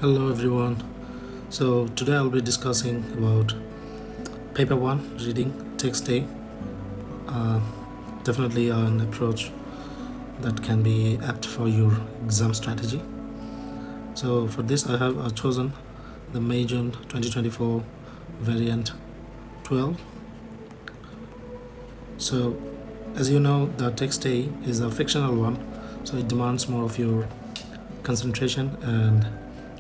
Hello everyone. So today I'll be discussing about paper 1 reading text A. Uh, Definitely an approach that can be apt for your exam strategy. So for this I have chosen the May June 2024 variant 12. So as you know, the text A is a fictional one, so it demands more of your concentration and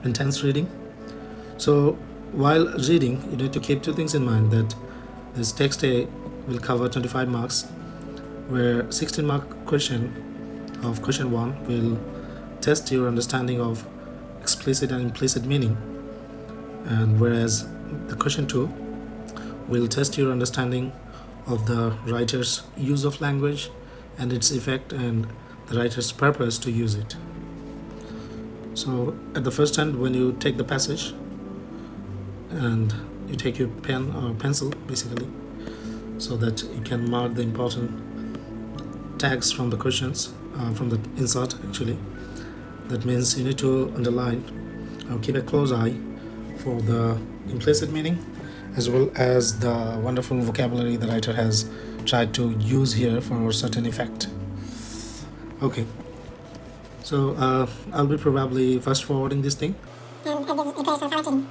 intense reading. So while reading, you need to keep two things in mind: that this text A will cover 25 marks, where 16 mark question of question 1 will test your understanding of explicit and implicit meaning, and whereas the question 2 will test your understanding of the writer's use of language and its effect and the writer's purpose to use it. So at the first hand, when you take the passage and you take your pen or pencil basically, so that you can mark the important tags from the questions, from the insert actually. That means you need to underline or keep a close eye for the implicit meaning, as well as the wonderful vocabulary the writer has tried to use here for a certain effect. Okay, so I'll be probably fast forwarding this thing. And this is requires writing.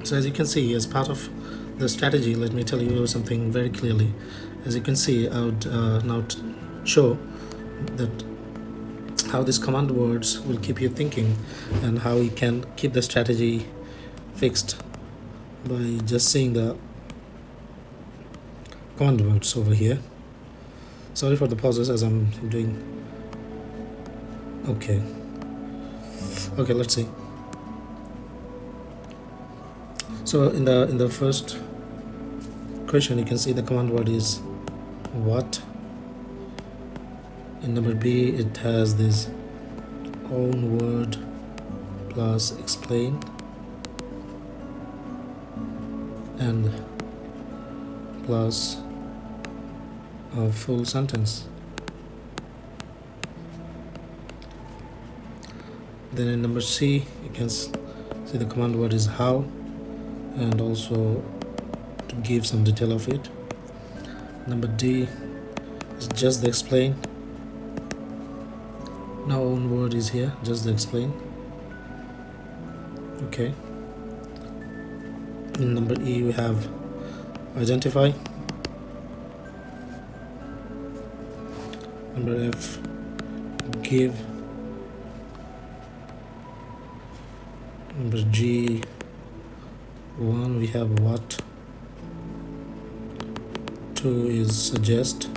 So as you can see, as part of the strategy, let me tell you something very clearly. As you can see, I would now show that how these command words will keep you thinking and how you can keep the strategy fixed by just seeing the command words over here. Sorry for the pauses as I'm doing. Okay, let's see. So in the first question, you can see the command word is what. In number B, it has this own word plus explain and plus a full sentence. Then in number C, you can see the command word is how, and also to give some detail of it. Number D is just the explain. No own word is here, just the explain. Okay. In number E, we have identify. Number F, give. Number G, 1, we have what. 2 is suggest.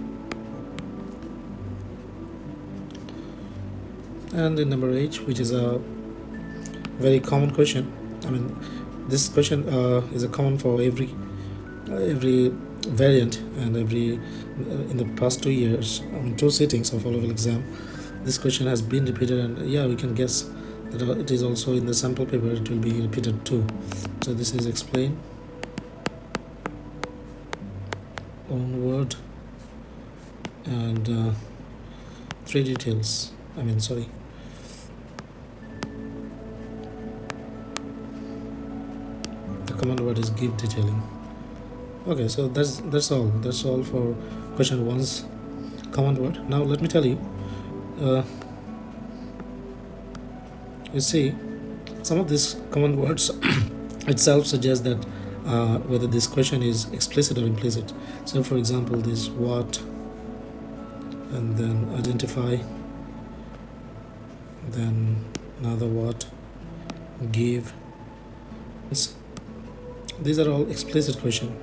And in number H, which is a very common question. I mean, this question is a common for every variant and every in the past 2 years, 2 sittings of O-level exam. This question has been repeated, and yeah, we can guess It is also in the sample paper, it will be repeated too. So this is explain, own word, and three details. The command word is give detailing. Okay, so that's all for question 1's command word. Now let me tell you, you see, some of these command words itself suggest that whether this question is explicit or implicit. So for example, this what, and then identify, then another what, give. These are all explicit question.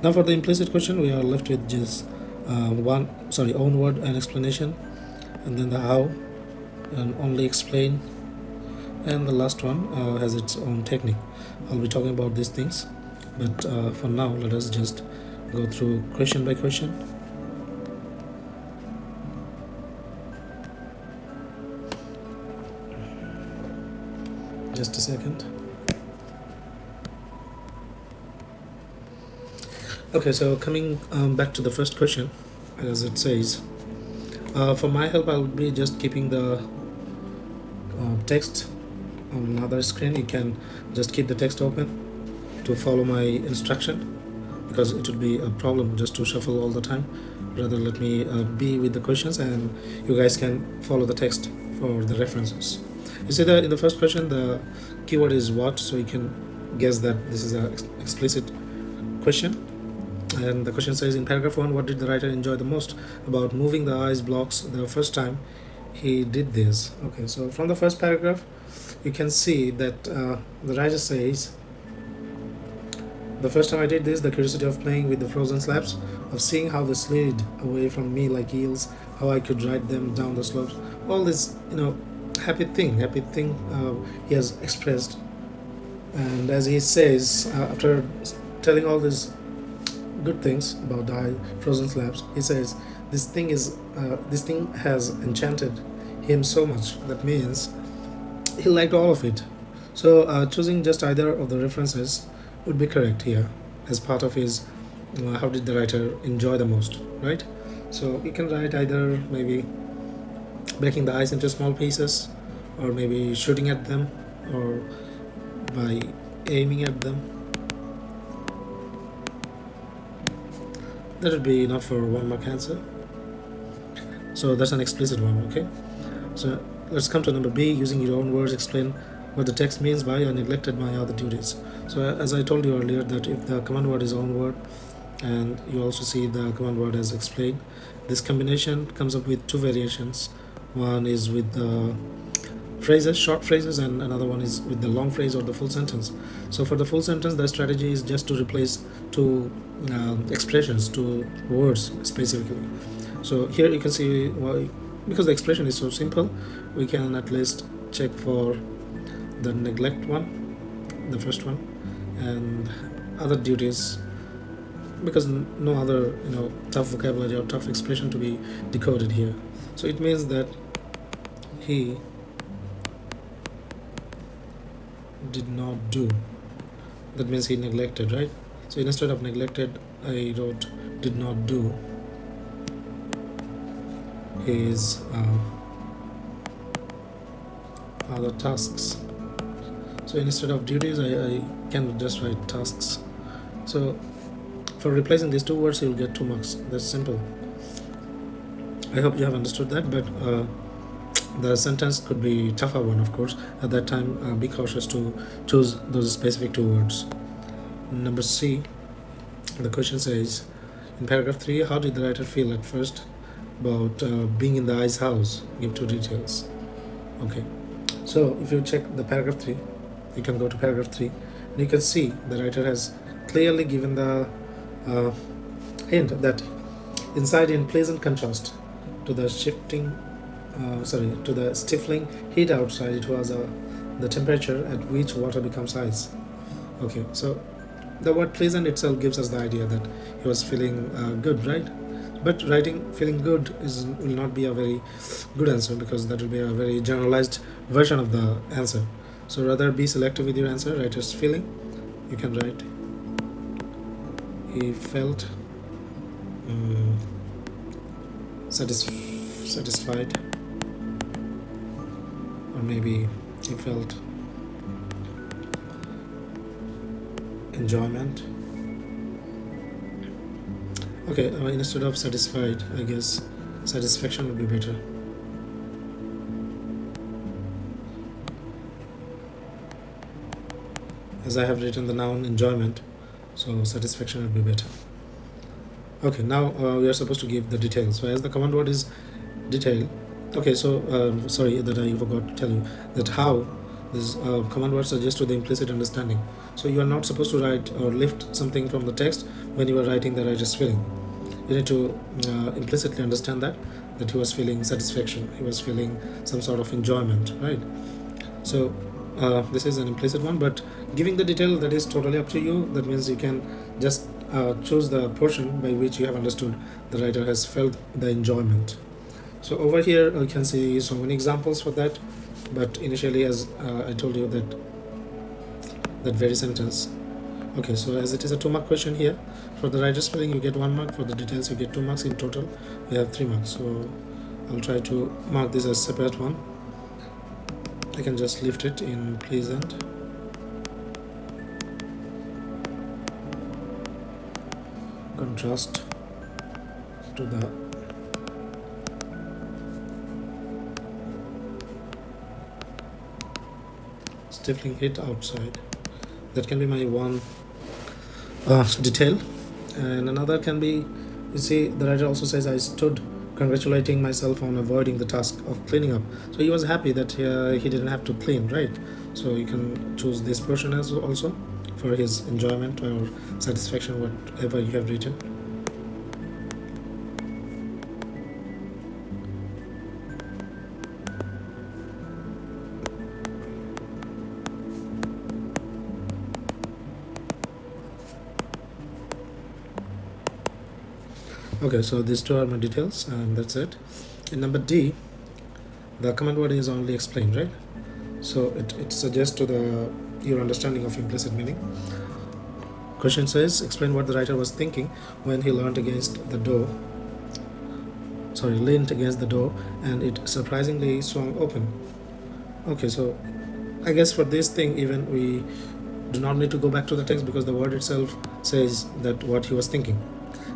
Now for the implicit question, we are left with just own word and explanation, and then the how and only explain, and the last one has its own technique. I'll be talking about these things, but for now let us just go through question by question. Just a second. Okay, so coming back to the first question, as it says, for my help I'll be just keeping the text on another screen. You can just keep the text open to follow my instruction, because it would be a problem just to shuffle all the time. Rather, let me be with the questions and you guys can follow the text for the references. You see that in the first question the keyword is what, so you can guess that this is an explicit question. And the question says, in paragraph 1, what did the writer enjoy the most about moving the ice blocks the first time he did this? Okay, so from the first paragraph you can see that the writer says, the first time I did this, the curiosity of playing with the frozen slabs, of seeing how they slid away from me like eels, how I could ride them down the slopes, all this happy thing he has expressed. And as he says, after telling all these good things about the frozen slabs, he says this thing has enchanted him so much. That means he liked all of it. So choosing just either of the references would be correct here as part of his how did the writer enjoy the most, right? So you can write either maybe breaking the ice into small pieces, or maybe shooting at them, or by aiming at them. That would be enough for 1 mark answer. So that's an explicit one. Okay, so let's come to number B. Using your own words, explain what the text means by "I neglected my other duties." So as I told you earlier, that if the command word is own word and you also see the command word as explain, this combination comes up with two variations. One is with the phrases, short phrases, and another one is with the long phrase or the full sentence. So for the full sentence, the strategy is just to replace two expressions, two words specifically. So here you can see why, because the expression is so simple, we can at least check for the neglect one, the first one, and other duties, because no other tough vocabulary or tough expression to be decoded here. So it means that he did not do. That means he neglected, right? So instead of neglected, I wrote did not do his other tasks. So instead of duties, I can just write tasks. So for replacing these two words, you'll get 2 marks. That's simple. I hope you have understood that, but the sentence could be tougher one, of course. At that time, be cautious to choose those specific 2 words. Number C, the question says, in paragraph 3, how did the writer feel at first about being in the ice house? Give 2 details. Okay, so if you check the paragraph 3, you can go to paragraph 3, and you can see the writer has clearly given the hint that inside, in pleasant contrast to the to the stifling heat outside, it was the temperature at which water becomes ice. Okay, so the word pleasant itself gives us the idea that he was feeling good, right? But writing feeling good will not be a very good answer, because that will be a very generalized version of the answer. So rather be selective with your answer. Writer's feeling, you can write he felt satisfied, or maybe he felt enjoyment. Okay, instead of satisfied, I guess satisfaction would be better. As I have written the noun enjoyment, so satisfaction would be better. Okay, now we are supposed to give the details. So as the command word is detail. Okay, so sorry that I forgot to tell you that how this command word suggests to the implicit understanding. So you are not supposed to write or lift something from the text when you are writing the writer's feeling. You need to implicitly understand that he was feeling satisfaction, he was feeling some sort of enjoyment, right? So this is an implicit one, but giving the detail, that is totally up to you. That means you can just choose the portion by which you have understood the writer has felt the enjoyment. So over here you can see so many examples for that, but initially, as I told you, that very sentence. Okay, so as it is a 2-mark question here, for the writer's spelling you get 1 mark, for the details you get 2 marks. In total we have 3 marks. So I'll try to mark this as separate one. I can just lift it in pleasant. Contrast to the stifling heat outside. That can be my one detail. And another can be, you see, the writer also says, I stood congratulating myself on avoiding the task of cleaning up. So he was happy that he didn't have to clean, right? So you can choose this portion as also for his enjoyment or satisfaction, whatever you have written. Okay, so these two are my details, and that's it. In number D, the command word is only explained, right? So it suggests to your understanding of implicit meaning. Question says, explain what the writer was thinking when he leaned against the door and it surprisingly swung open. Okay, so I guess for this thing even we do not need to go back to the text, because the word itself says that what he was thinking.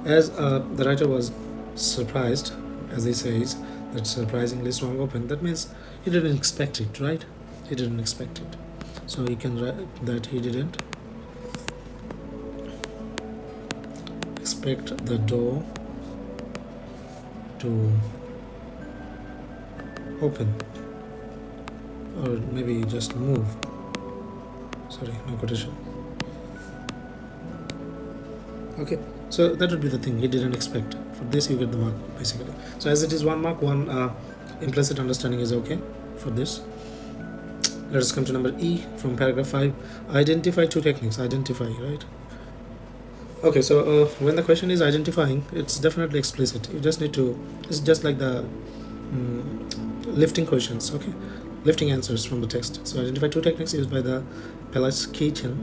As the writer was surprised, as he says, that surprisingly swung open, that means he didn't expect it, right? He didn't expect it. So you can write that he didn't expect the door to open, or maybe just move. Sorry, no quotation. Okay, so that would be the thing he didn't expect. For this you get the mark basically. So as it is 1 mark, one implicit understanding is okay for this. Let us come to number E from paragraph 5. Identify 2 techniques. Identify, right? Okay, so when the question is identifying, it's definitely explicit. You just need to, it's just like the lifting questions, okay? Lifting answers from the text. So identify 2 techniques used by the Palace kitchen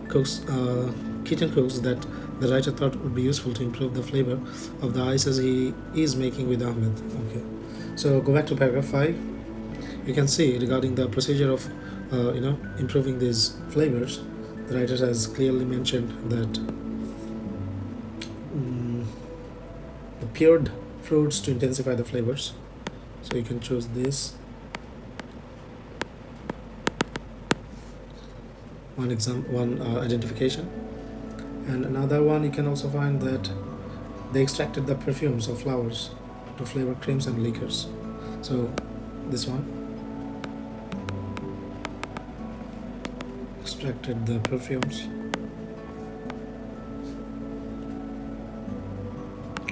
cooks that the writer thought would be useful to improve the flavor of the ices he is making with Ahmed. Okay, so go back to paragraph 5. You can see regarding the procedure of improving these flavors, the writer has clearly mentioned that the cured fruits to intensify the flavors. So you can choose this. One identification. And another one, you can also find that they extracted the perfumes of flowers to flavor creams and liquors. So this one, extracted the perfumes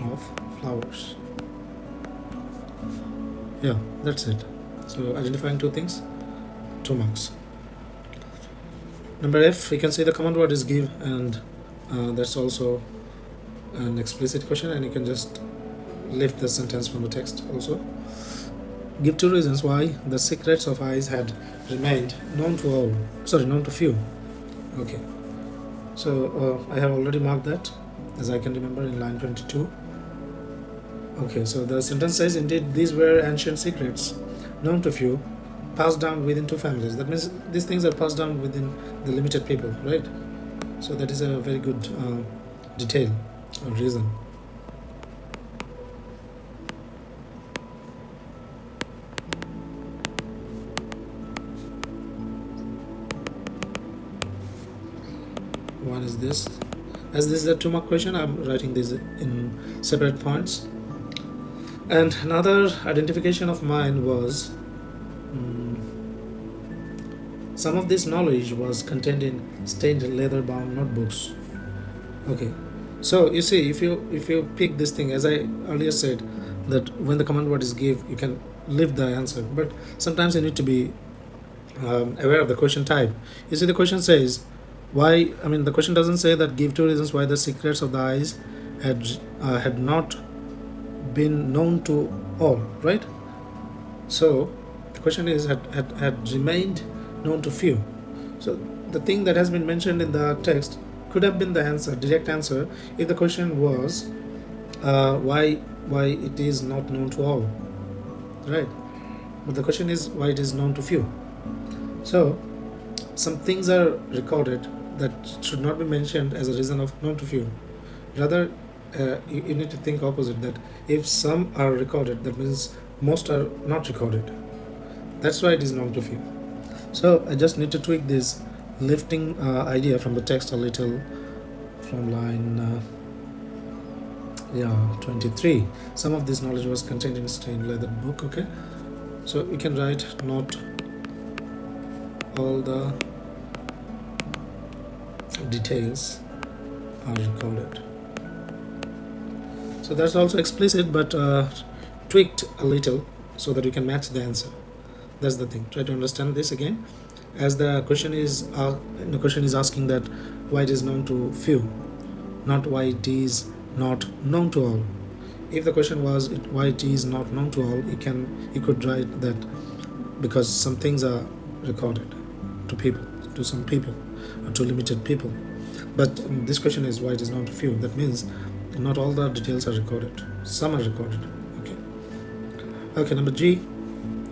of flowers. Yeah, that's it. So identifying 2 things, 2 marks. Number F, you can see the command word is give, and that's also an explicit question, and you can just lift the sentence from the text also. Give 2 reasons why the secrets of eyes had remained known to all. Sorry, known to few. Okay. So I have already marked that, as I can remember, in line 22. Okay, so the sentence says, indeed, these were ancient secrets, known to few, passed down within 2 families. That means these things are passed down within the limited people, right? So that is a very good detail or reason. One is this. As this is a 2-mark question, I'm writing this in separate points. And another identification of mine was some of this knowledge was contained in stained leather-bound notebooks. Okay, so you see, if you pick this thing, as I earlier said, that when the command word is give, you can leave the answer, but sometimes you need to be aware of the question type. You see, the question says, why? I mean, the question doesn't say that give 2 reasons why the secrets of the eyes had not been known to all, right? So the question is had remained known to few. So the thing that has been mentioned in the text could have been the answer, direct answer, if the question was why it is not known to all, right? But the question is why it is known to few. So some things are recorded that should not be mentioned as a reason of known to few. Rather, you need to think opposite, that if some are recorded, that means most are not recorded. That's why it is known to few. So I just need to tweak this lifting idea from the text a little, from line 23. Some of this knowledge was contained in stained leather book. Okay, so we can write not all the details are recorded. So that's also explicit, but tweaked a little so that you can match the answer. That's the thing. Try to understand this again, as the question is asking that why it is known to few, not why it is not known to all. If the question was why it is not known to all, you could write that because some things are recorded to people, to some people, or to limited people. But this question is why it is known to few. That means not all the details are recorded. Some are recorded. Okay, number G,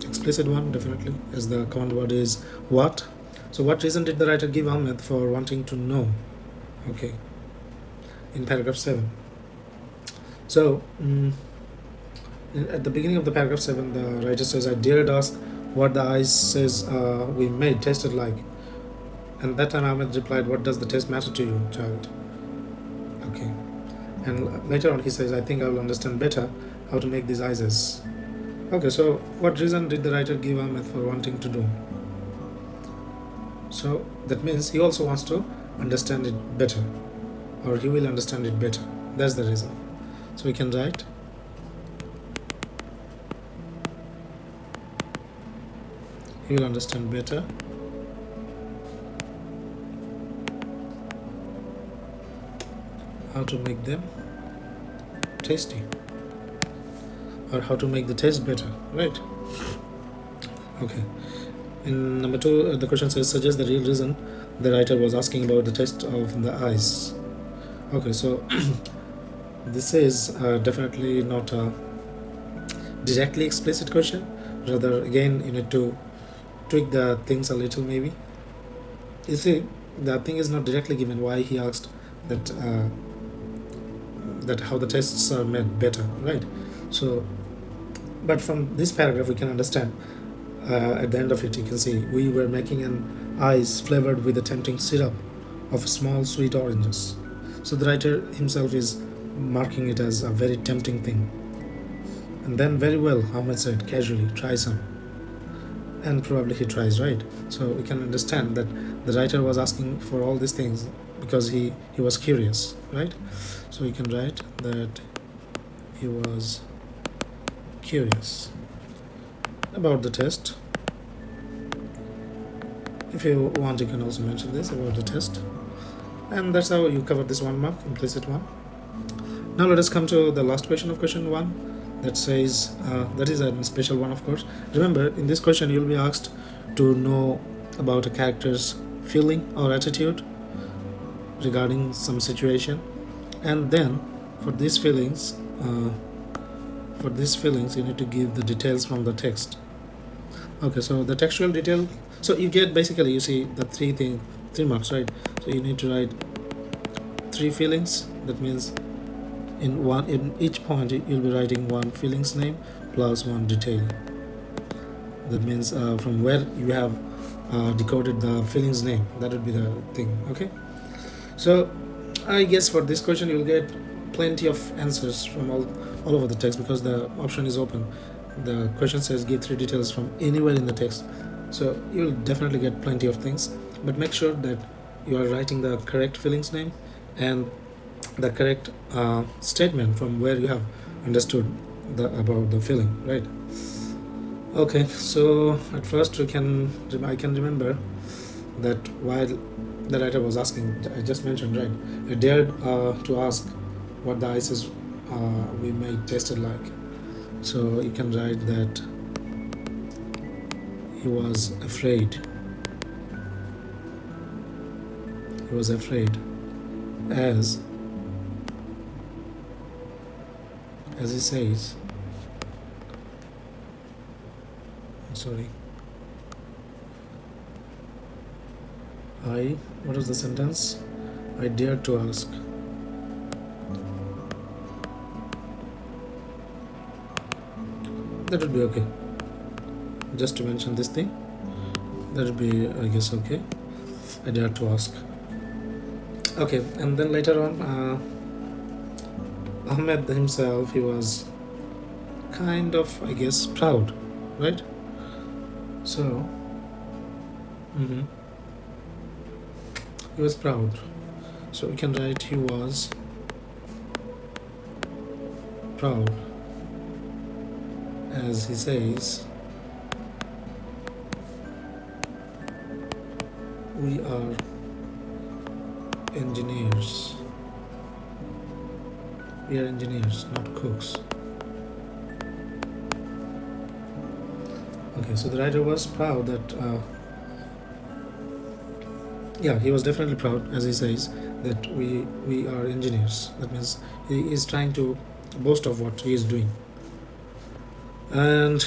explicit one, definitely, as the command word is what. So what reason did the writer give Ahmed for wanting to know? Okay, in paragraph 7. So at the beginning of the paragraph 7, the writer says, I dared ask what the eyes says we made tasted like. And that time Ahmed replied, what does the taste matter to you, child? Okay, and later on he says, I think I will understand better how to make these eyes. Okay, so what reason did the writer give Ahmed for wanting to do? So that means he also wants to understand it better, or he will understand it better. That's the reason. So we can write he will understand better how to make them tasty, or how to make the taste better, right? Okay. In number 2, the question says, suggest the real reason the writer was asking about the taste of the eyes. Okay, so this is definitely not a directly explicit question. Rather, again, you need to tweak the things a little, maybe. You see, the thing is not directly given why he asked that that how the tests are made better, right? So, but from this paragraph we can understand, at the end of it you can see, we were making an ice flavored with a tempting syrup of small sweet oranges. So the writer himself is marking it as a very tempting thing. And then, very well, Ahmed said casually, try some. And probably he tries, right? So we can understand that the writer was asking for all these things because he was curious, right? So we can write that he was curious about the test. If you want, you can also mention this about the test. And that's how you cover this 1 mark, implicit one. Now let us come to the last question of question 1, that says that is a special one, of course. Remember, in this question you'll be asked to know about a character's feeling or attitude regarding some situation, and then for these feelings you need to give the details from the text. Okay, so the textual detail, so you get basically, you see the three marks, right? So you need to write 3 feelings. That means in each point you'll be writing 1 feelings name plus 1 detail. That means from where you have decoded the feelings name, that would be the thing. Okay, so I guess for this question you'll get plenty of answers from all over the text, because the option is open. The question says give 3 details from anywhere in the text, so you'll definitely get plenty of things. But make sure that you are writing the correct feelings name and the correct statement from where you have understood about the feeling, right? Okay, so at first I can remember that while the writer was asking, I just mentioned, right, I dared to ask what the ices we made tasted like. So you can write that he was afraid. He was afraid as he says, what was the sentence? I dared to ask. That would be okay. Just to mention this thing, that would be, I guess, okay. I dared to ask. Okay, and then later on, Ahmed himself, he was kind of, I guess, proud, right? So, he was proud. So we can write he was proud as he says, we are engineers. We are engineers, not cooks. Okay, so the writer was proud that he was definitely proud, as he says, that we are engineers. That means he is trying to boast of what he is doing. And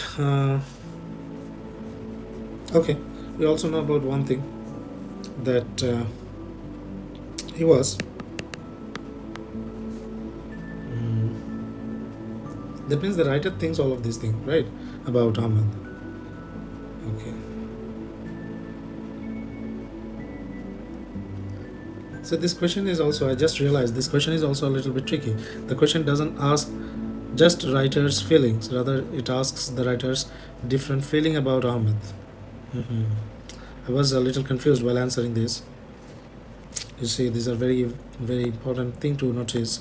okay, we also know about one thing, that he was that means the writer thinks all of these things, right, about Ahmed. Okay, so this question is also, I just realized this question is also a little bit tricky. The question doesn't ask just writer's feelings, rather it asks the writer's different feeling about Ahmed. I was a little confused while answering this. You see, these are very, very important thing to notice,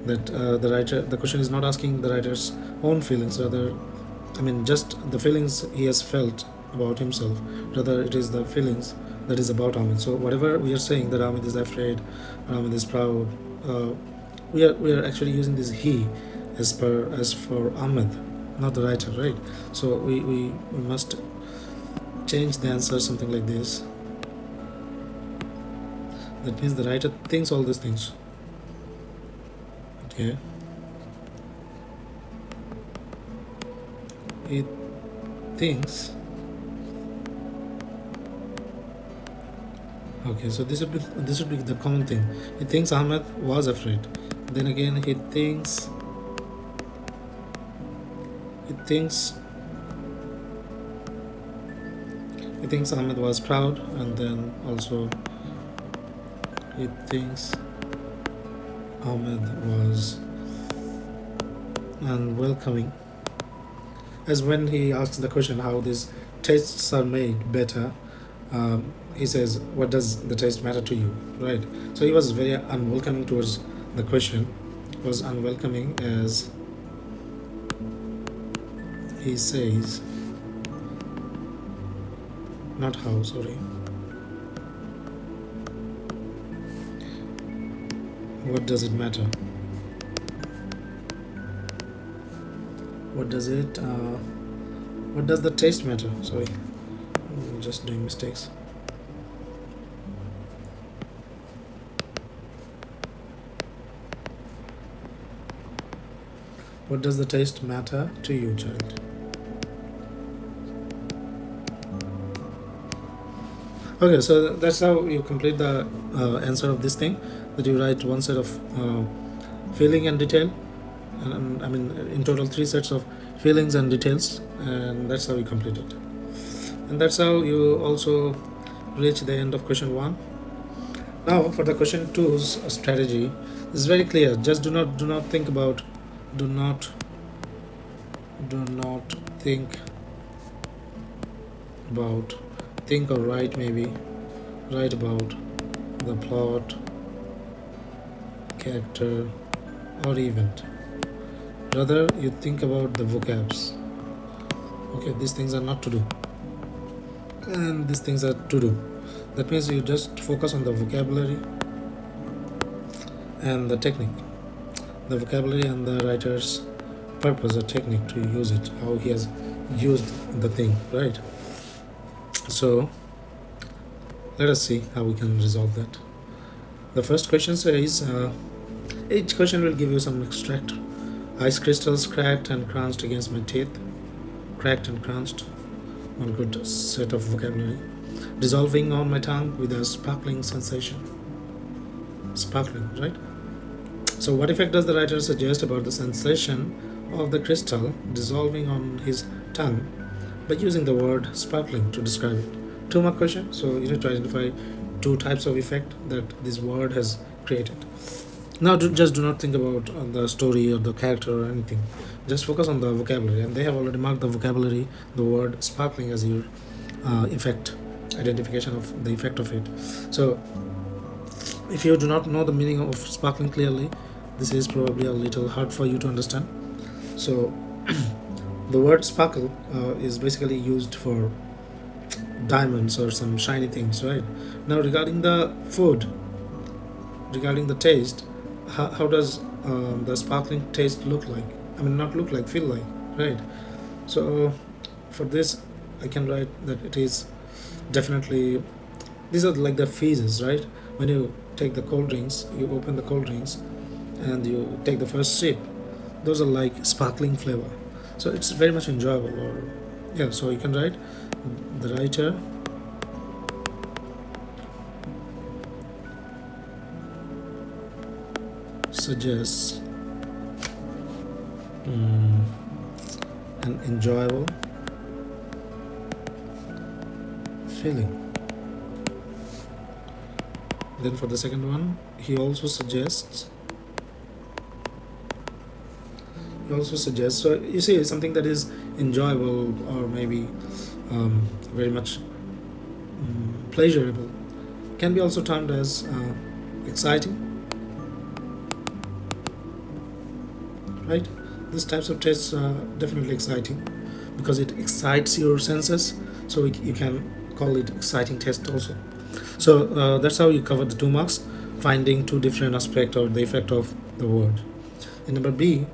that the question is not asking the writer's own feelings, rather, just the feelings he has felt about himself, rather it is the feelings that is about Ahmed. So whatever we are saying, that Ahmed is afraid, Ahmed is proud, we are actually using this he as for Ahmed, not the writer, right? So we must change the answer something like this. That means the writer thinks all these things. Okay, he thinks. Okay, so this would be the common thing. He thinks Ahmed was afraid. Then again, he thinks Ahmed was proud, and then also he thinks Ahmed was unwelcoming. As when he asks the question how these tastes are made better, he says, what does the taste matter to you, right? So he was very unwelcoming towards the question. Was unwelcoming as he says, not how, sorry. What does it matter? What does it? What does the taste matter? Sorry, I'm just doing mistakes. What does the taste matter to you, child? Okay, so that's how you complete the answer of this thing. That you write one set of feeling and detail, and I mean in total 3 sets of feelings and details, and that's how you complete it. And that's how you also reach the end of question 1. Now for the question 2's strategy is very clear. Just do not think about do not think about think or write maybe write about the plot, character or event. Rather you think about the vocabs. Okay, these things are not to do and these things are to do. That means you just focus on the vocabulary and the technique. The vocabulary and the writer's purpose or technique to use it, how he has used the thing, right? So let us see how we can resolve that. The first question says each question will give you some extract. Ice crystals cracked and crunched against my teeth. Cracked and crunched, one good set of vocabulary. Dissolving on my tongue with a sparkling sensation. Sparkling, right? So what effect does the writer suggest about the sensation of the crystal dissolving on his tongue by using the word sparkling to describe it? 2 mark question. So you need to identify 2 types of effect that this word has created. Now just do not think about the story or the character or anything. Just focus on the vocabulary, and they have already marked the vocabulary, the word sparkling as your effect, identification of the effect of it. So if you do not know the meaning of sparkling clearly, this is probably a little hard for you to understand. So the word sparkle is basically used for diamonds or some shiny things, right? Now regarding the food, regarding the taste, how does the sparkling taste look like? I mean, not look like, feel like, right? So for this I can write that it is definitely, these are like the phases, right? When you take the cold drinks, you open the cold drinks and you take the first sip, those are like sparkling flavor, so it's very much enjoyable. Or yeah, so you can write the writer suggests an enjoyable feeling. Then for the second one, he also suggests. So you see, something that is enjoyable or maybe very much pleasurable can be also termed as exciting, right? These types of tests are definitely exciting because it excites your senses. So you can call it exciting test also. So that's how you cover the 2 marks, finding 2 different aspects or the effect of the word. In number B,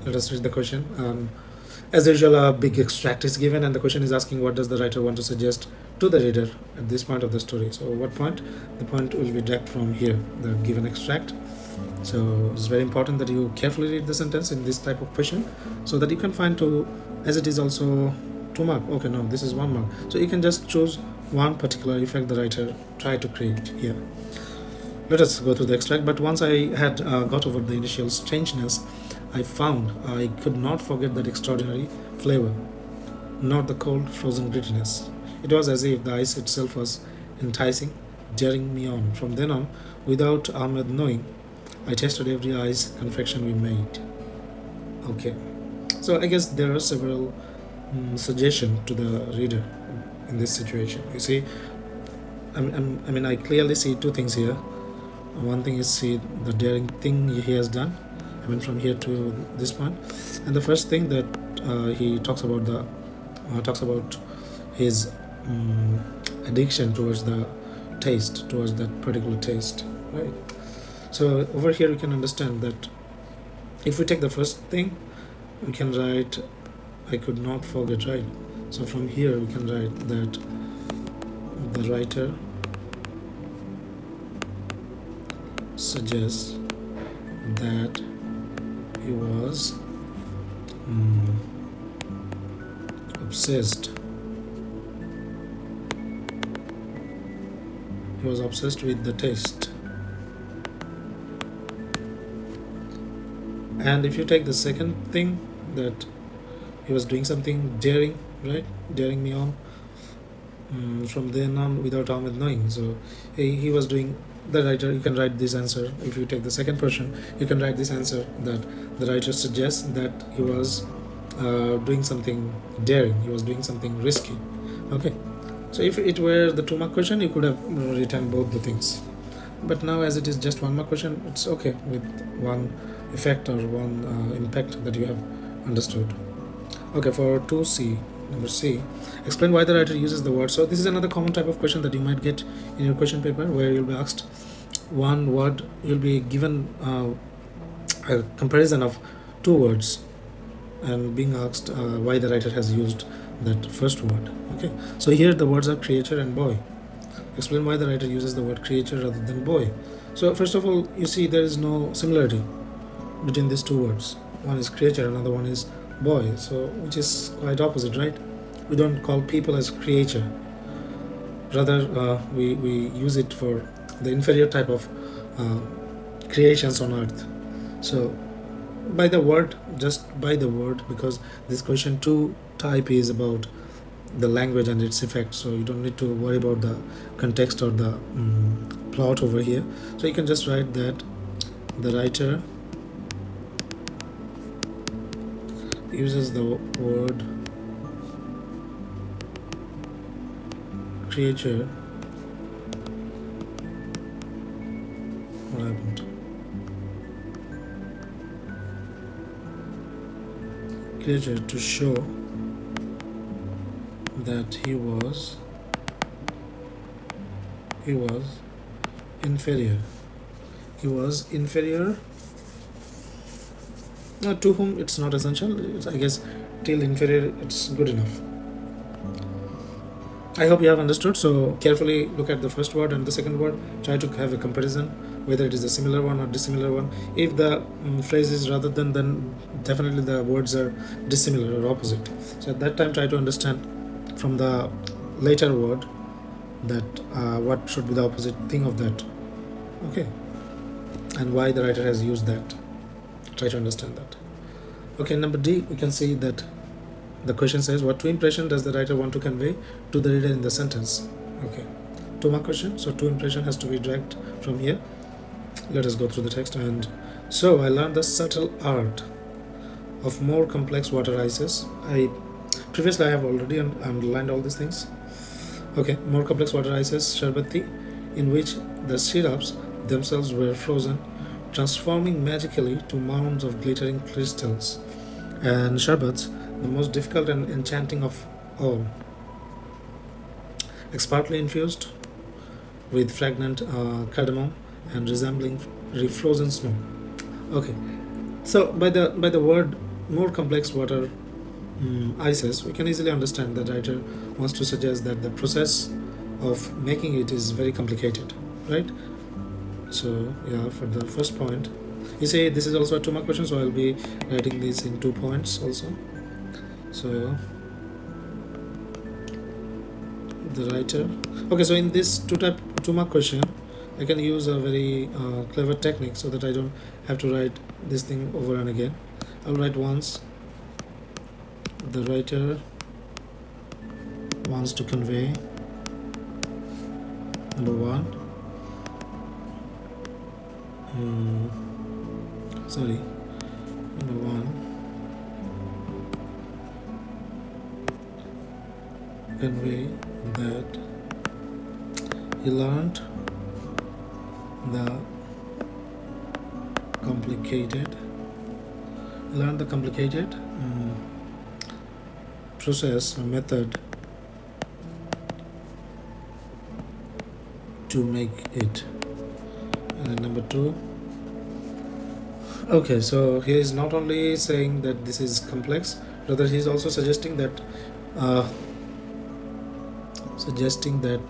let us read the question. As usual, a big extract is given, and the question is asking what does the writer want to suggest to the reader at this point of the story. So what point? The point will be direct from here, the given extract. So it's very important that you carefully read the sentence in this type of question, so that you can find 2, as it is also 2 mark. Okay, no, this is 1 mark. So you can just choose one particular effect the writer tried to create here. Let us go through the extract. But once I had got over the initial strangeness, I found I could not forget that extraordinary flavor, not the cold, frozen grittiness. It was as if the ice itself was enticing, daring me on. From then on, without Ahmed knowing, I tasted every ice confection we made. Okay, so I guess there are several suggestions to the reader in this situation. You see, I mean, I clearly see 2 things here. One thing is see the daring thing he has done, I mean from here to this point, and the first thing that he talks about his addiction towards the taste, towards that particular taste, right? So over here we can understand that if we take the first thing, we can write I could not forget, right? So from here we can write that the writer suggests that he was obsessed. He was obsessed with the taste. And if you take the second thing, that he was doing something daring, right? Daring me on, from then on without Ahmed knowing. So he was doing, the writer, you can write this answer. If you take the second person, you can write this answer that the writer suggests that he was doing something daring, he was doing something risky. Okay, so if it were the 2 mark question, you could have written both the things. But now, as it is just 1 mark question, it's okay with one effect or one impact that you have understood. Okay, for 2C, number C, explain why the writer uses the word. So this is another common type of question that you might get in your question paper, where you'll be asked one word, you'll be given a comparison of 2 words, and being asked why the writer has used that first word. Okay, so here the words are creature and boy. Explain why the writer uses the word creature rather than boy. So first of all, you see there is no similarity between these 2 words. One is creature, another one is boy, so which is quite opposite, right? We don't call people as creature, rather we use it for the inferior type of creations on earth. So by the word, just by the word, because this question 2 type is about the language and its effect, so you don't need to worry about the context or the plot over here. So you can just write that the writer uses the word creature. What happened? Creature, to show that he was inferior. He was inferior. To whom it's not essential. I guess till inferior it's good enough. I hope you have understood. So carefully look at the first word and the second word. Try to have a comparison, whether it is a similar one or dissimilar one. If the phrase is rather than, then definitely the words are dissimilar or opposite. So at that time, try to understand from the later word that what should be the opposite thing of that. Okay, and why the writer has used that. Try to understand that. Okay, number D, we can see that the question says, what 2 impression does the writer want to convey to the reader in the sentence? Okay, 2 mark question, so 2 impression has to be dragged from here. Let us go through the text. And so I learned the subtle art of more complex water ices. Previously I have already underlined all these things. Okay, more complex water ices, sharbati, in which the syrups themselves were frozen, transforming magically to mounds of glittering crystals, and sharbats, the most difficult and enchanting of all, expertly infused with fragrant cardamom and resembling refrozen snow. Okay, so by the word more complex water ices, we can easily understand that writer wants to suggest that the process of making it is very complicated, right? So yeah, for the first point, you say this is also a 2 mark question, so I'll be writing this in 2 points also. So the writer, okay, so in this 2 mark question, I can use a very clever technique so that I don't have to write this thing over and again. I'll write once. The writer wants to convey, number 1, number 1, convey that he learned the complicated process or method to make it. And then number 2, Okay, so he is not only saying that this is complex, rather he is also uh, suggesting that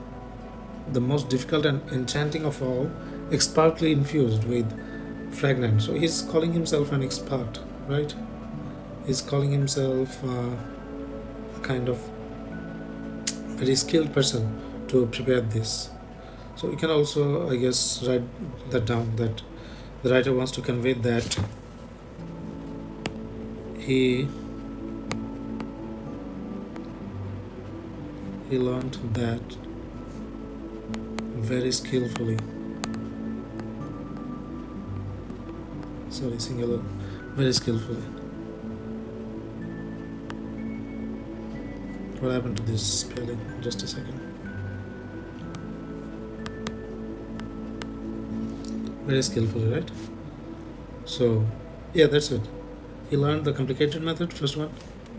the most difficult and enchanting of all, expertly infused with fragrant. So he's calling himself an expert, right? He's calling himself a kind of very skilled person to prepare this. So you can also, I guess, write that down, that the writer wants to convey that he he learned that very skillfully. Sorry, singular, very skillfully. What happened to this spelling? Just a second. Very skillfully, right? So, yeah, that's it. He learned the complicated method, first one,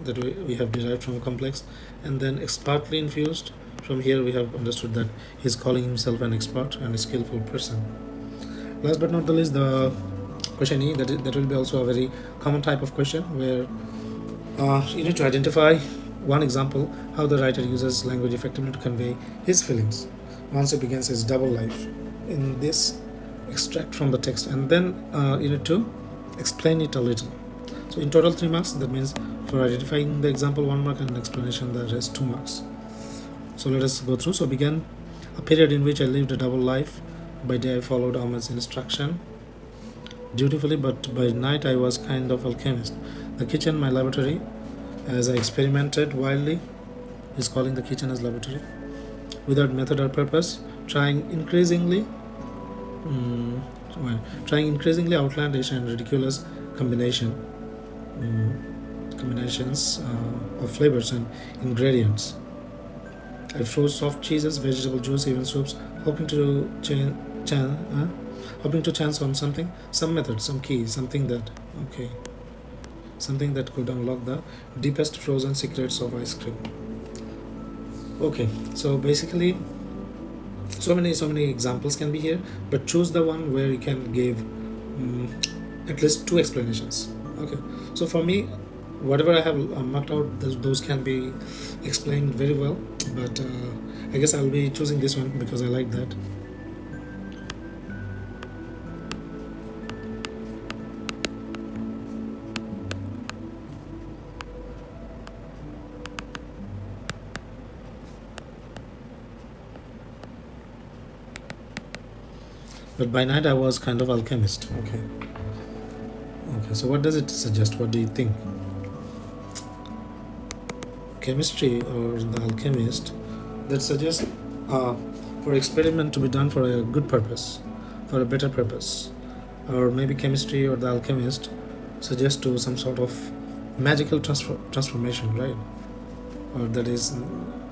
that we have derived from complex, and then expertly infused. From here, we have understood that he's calling himself an expert and a skillful person. Last but not the least, the question E, that will be also a very common type of question where you need to identify one example how the writer uses language effectively to convey his feelings once he begins his double life. In this, extract from the text, and then you need to explain it a little. So in total 3 marks. That means for identifying the example 1 mark and explanation the rest 2 marks. So let us go through. So began a period in which I lived a double life. By day I followed Ahmed's instruction dutifully, but by night I was kind of alchemist. The kitchen, my laboratory, as I experimented wildly. He's calling the kitchen as laboratory, without method or purpose, trying increasingly mm, trying increasingly outlandish and ridiculous combinations of flavors and ingredients. I froze soft cheeses, vegetable juice, even soups, hoping to hoping to chance on something, some method, some key, something that could unlock the deepest frozen secrets of ice cream. Okay, so basically, so many examples can be here, but choose the one where you can give at least 2 explanations. Okay, so for me, whatever I have marked out, those can be explained very well, but I guess I'll be choosing this one because I like that. But by night I was kind of alchemist. Okay, so what does it suggest? What do you think? Chemistry or the alchemist, that suggests for experiment to be done for a good purpose, for a better purpose, or maybe chemistry or the alchemist suggests to some sort of magical transformation, right? Or that is,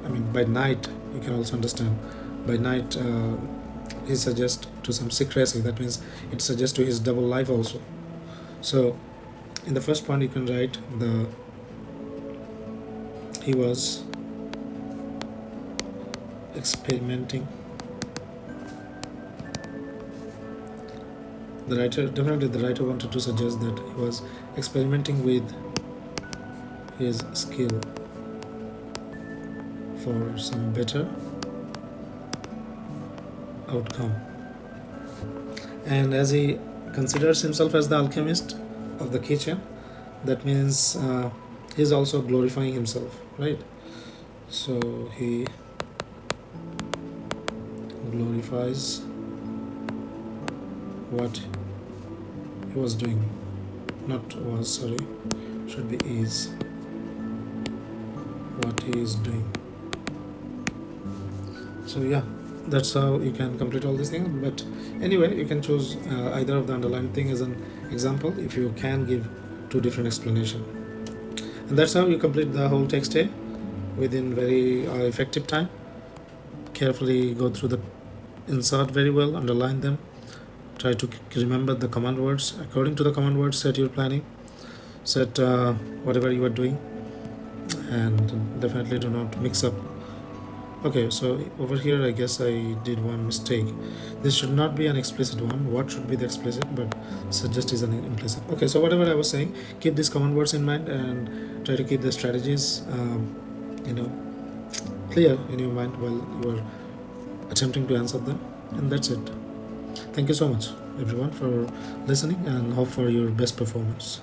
I mean, by night you can also understand. By night, he suggests to some secrecy. That means it suggests to his double life also. So, in the first point, you can write he was experimenting. The writer wanted to suggest that he was experimenting with his skill for some better outcome. And as he considers himself as the alchemist of the kitchen, that means he's also glorifying himself, right? So he glorifies what he was doing. Not was, sorry, should be is. What he is doing. So yeah, that's how you can complete all these things. But anyway, you can choose either of the underlined thing as an example if you can give 2 different explanations. And that's how you complete the whole text A within very effective time. Carefully go through the insert very well, underline them, try to remember the command words. According to the command words, set your planning, set whatever you are doing, and definitely do not mix up Okay, so over here I guess I did one mistake. This should not be an explicit one. What should be the explicit? But suggest is an implicit. Okay, so whatever I was saying, keep these common words in mind and try to keep the strategies, you know, clear in your mind while you are attempting to answer them. And that's it. Thank you so much, everyone, for listening and hope for your best performance.